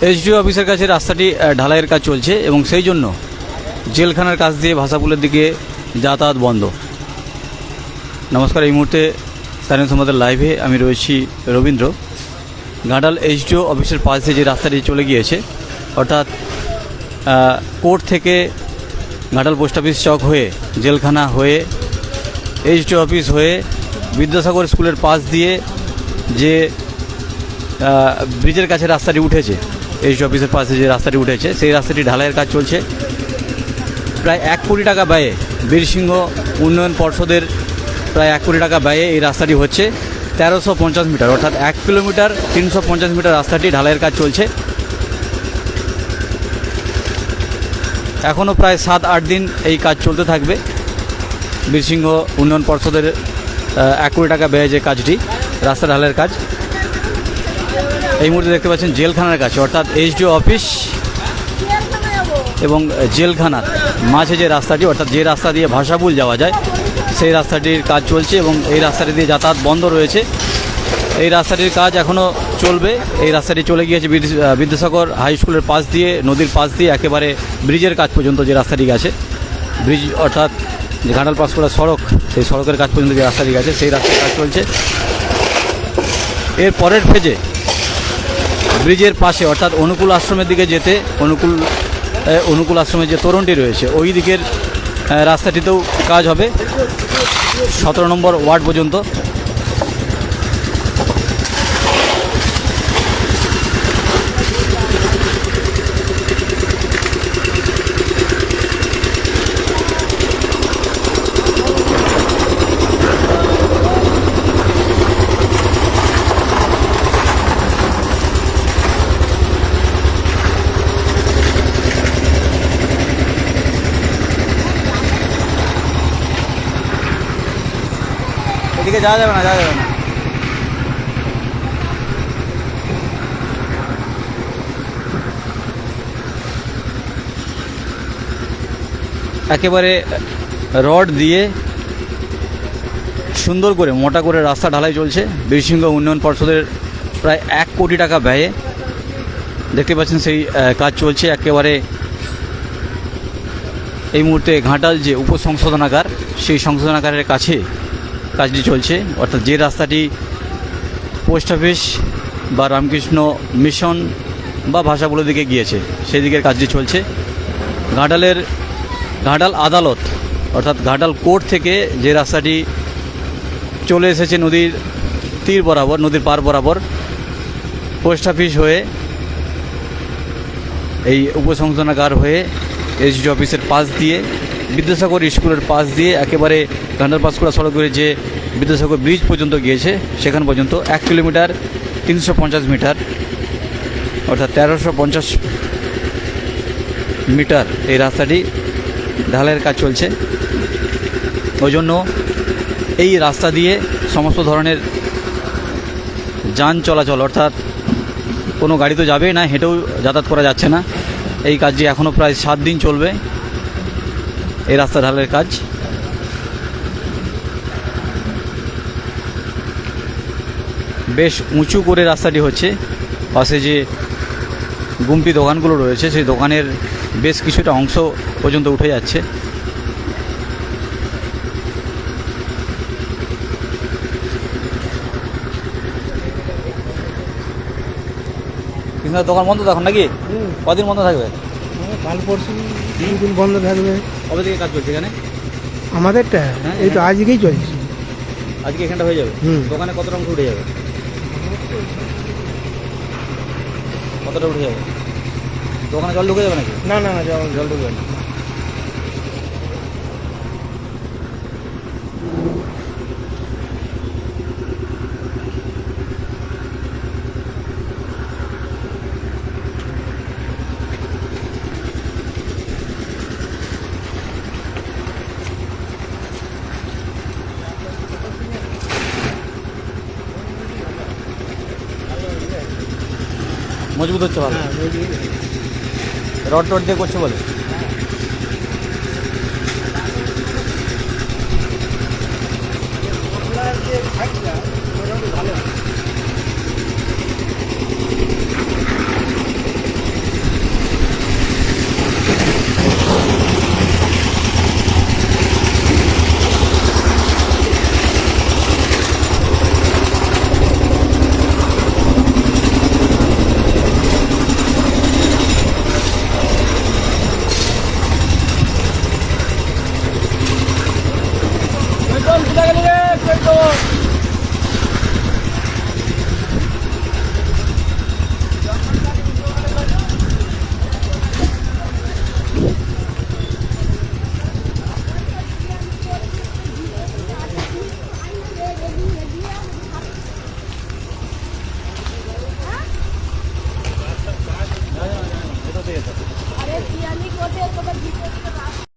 SDO অফিসের কাছে রাস্তাটি ঢালাইয়ের কাজ চলছে এবং সেই জন্য জেলখানার কাছ দিয়ে ভাষাপুলের দিকে যাতায়াত বন্ধ। নমস্কার, এই মুহূর্তে স্থানীয় সম্বাদের লাইভে আমি রয়েছি রবীন্দ্র। ঘাটাল এসডিও অফিসের পাশে যে রাস্তাটি চলে গিয়েছে, অর্থাৎ কোর্ট থেকে ঘাটাল পোস্ট অফিস চক হয়ে জেলখানা হয়ে এসডিও অফিস হয়ে বিদ্যাসাগর স্কুলের পাশ দিয়ে যে ব্রিজের কাছে রাস্তাটি উঠেছে, এসডিও অফিসের পাশে যে রাস্তাটি উঠেছে সেই রাস্তাটি ঢালাইয়ের কাজ চলছে। প্রায় 1 কোটি টাকা ব্যয়ে বীরসিংহ উন্নয়ন পর্ষদের প্রায় 1 কোটি টাকা ব্যয়ে এই রাস্তাটি হচ্ছে। 1350 মিটার অর্থাৎ 1 কিলোমিটার 350 মিটার রাস্তাটি ঢালাইয়ের কাজ চলছে। এখনও প্রায় 7-8 দিন এই কাজ চলতে থাকবে। বীরসিংহ উন্নয়ন পর্ষদের 1 কোটি টাকা ব্যয়ে যে কাজটি, রাস্তা ঢালাইয়ের কাজ। এই মুহূর্তে দেখতে পাচ্ছেন জেলখানার কাছে, অর্থাৎ এসডিও অফিস এবং জেলখানার মাঝে যে রাস্তাটি, অর্থাৎ যে রাস্তা দিয়ে ভাষাপুল যাওয়া যায় সেই রাস্তাটির কাজ চলছে এবং এই রাস্তাটি দিয়ে যাতায়াত বন্ধ রয়েছে। এই রাস্তাটির কাজ এখনও চলবে। এই রাস্তাটি চলে গিয়েছে বিদ্যাসাগর হাই স্কুলের পাশ দিয়ে, নদীর পাশ দিয়ে একেবারে ব্রিজের কাজ পর্যন্ত যে রাস্তাটি গেছে, ব্রিজ অর্থাৎ যে ঘাটাল পাঁশকুড়া সড়ক, সেই সড়কের কাজ পর্যন্ত যে রাস্তাটি গেছে সেই রাস্তার কাজ চলছে। এর পরের ফেজে ব্রিজের পাশে অর্থাৎ অনুকূল আশ্রমের দিকে যেতে, অনুকূল আশ্রমের যে তোরণটি রয়েছে ওই দিকের রাস্তাটিতেও কাজ হবে 17 নম্বর ওয়ার্ড পর্যন্ত। এদিকে যাওয়া যাবে না, একেবারে রড দিয়ে সুন্দর করে মোটা করে রাস্তা ঢালাই চলছে বীরসিংহ উন্নয়ন পর্ষদের প্রায় 1 কোটি টাকা ব্যয়ে। দেখতে পাচ্ছেন সেই কাজ চলছে একেবারে। এই মুহূর্তে ঘাটাল যে উপসংশোধনাগার, সেই সংশোধনাগারের কাছে কাজটি চলছে, অর্থাৎ যে রাস্তাটি পোস্ট অফিস বা রামকৃষ্ণ মিশন বা ভাষাপুলের দিকে গিয়েছে সেই দিকের কাজটি চলছে। ঘাটাল আদালত অর্থাৎ ঘাটাল কোর্ট থেকে যে রাস্তাটি চলে এসেছে নদীর তীর বরাবর, নদীর পার বরাবর পোস্ট অফিস হয়ে এই উপসংশোধনাগার হয়ে এসডি অফিসের পাশ দিয়ে বিদ্যাসাগর স্কুলের পাশ দিয়ে একেবারে ঘাটাল পাঁশকুড়া সড়ক ধরে যে বিদ্যাসাগর ব্রিজ পর্যন্ত গিয়েছে সেখান পর্যন্ত 1 কিলোমিটার 350 মিটার অর্থাৎ 1350 মিটার এই রাস্তাটি ঢালাইয়ের কাজ চলছে। ওই জন্য এই রাস্তা দিয়ে সমস্ত ধরনের যান চলাচল, অর্থাৎ কোনো গাড়ি তো যাবেই না, হেঁটেও যাতায়াত করা যাচ্ছে না। এই কাজটি এখনও প্রায় 7 দিন চলবে এই রাস্তা ঢালাইয়ের কাজ। বেশ উঁচু করে রাস্তাটি হচ্ছে। পাশে যে গুমটি দোকানগুলো রয়েছে সেই দোকানের বেশ কিছুটা অংশ পর্যন্ত উঠে যাচ্ছে। কিন্তু দোকান বন্ধ তখন নাকি? কদিন বন্ধ থাকবে? কাল পরশু 2 দিন বন্ধ থাকবে। কবে থেকে কাজ চলছে এখানে? আমাদেরটা এই তো আজকেই চলছে। আজকে এখানটা হয়ে যাবে? দোকানে কতটা অংশ উঠে যাবে? কতটা উঠে যাবে? দোকানে জল ঢুকে যাবে নাকি? না না না, জল ঢুকবে না। মজবুত হচ্ছে ভালো, রড টড দিয়ে করছে বলে। কোথায় গেলি রে?